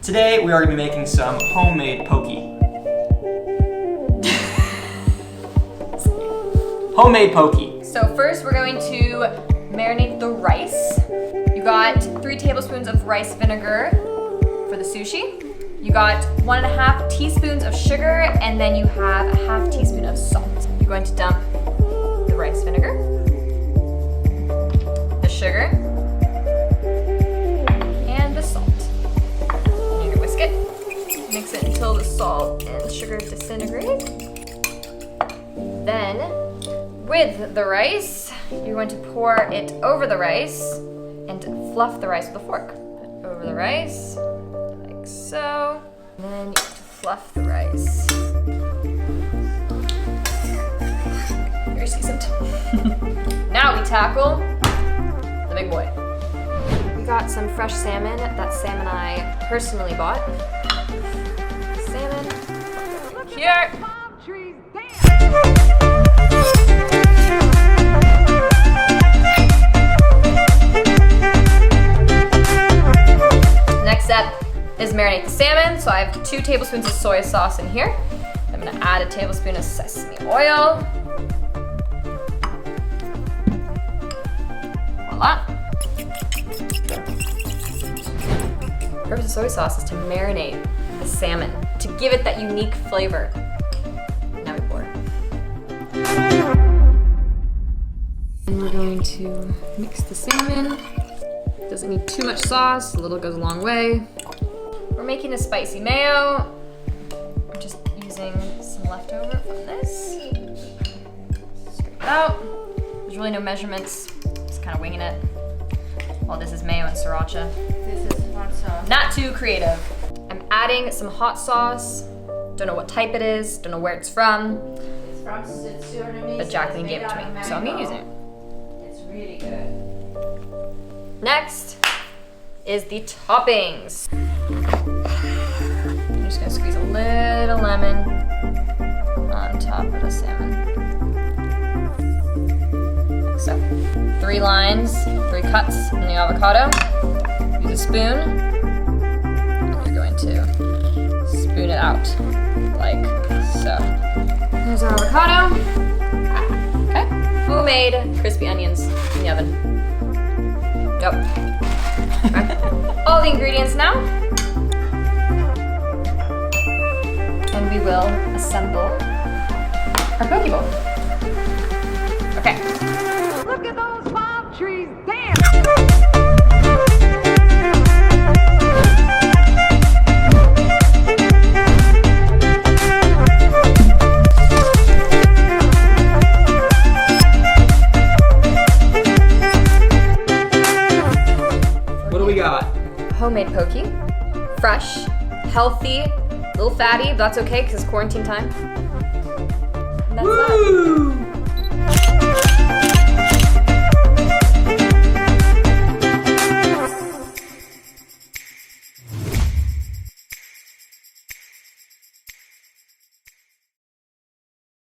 Today we are going to be making some homemade poke. Homemade poke. So first we're going to marinate the rice. You got 3 tablespoons of rice vinegar for the sushi. You got 1.5 teaspoons of sugar, and then you have a 1/2 teaspoon of salt. You're going to dump the rice vinegar, the sugar, and the salt. And you're gonna whisk it. Mix it until the salt and sugar disintegrate. Then, with the rice, you're going to pour it over the rice and fluff the rice with a fork. Put over the rice, like so. And then you have to fluff the rice. Very seasoned. Now we tackle the big boy. We got some fresh salmon. That's salmon I personally bought. Salmon. Here. Next step is marinate the salmon. So I have 2 tablespoons of soy sauce in here. I'm gonna add a tablespoon of sesame oil. Voila. The purpose of soy sauce is to marinate the salmon, to give it that unique flavor. Now we pour. And we're going to mix the salmon. Doesn't need too much sauce, a little goes a long way. We're making a spicy mayo. I'm just using some leftover from this. Scrape it out. There's really no measurements, just kind of winging it. Well, this is mayo and sriracha. This is hot sauce. Not too creative. I'm adding some hot sauce. Don't know what type it is, don't know where it's from, It's from Suriname. but Jacqueline gave it to me, so I'm gonna use it. It's really good. Next is the toppings. I'm just gonna squeeze a little lemon on top of the salmon. Like so. 3 lines, 3 cuts in the avocado. Use a spoon, and you're going to spoon it out like so. There's our avocado. Okay. Homemade crispy onions in the oven. Yep. Okay. All the ingredients now. And we will assemble our poke bowl. Okay. Look at those palm trees, damn! What do we got? Homemade poke. Fresh, healthy, a little fatty, but that's okay because it's quarantine time. And that's that. Woo!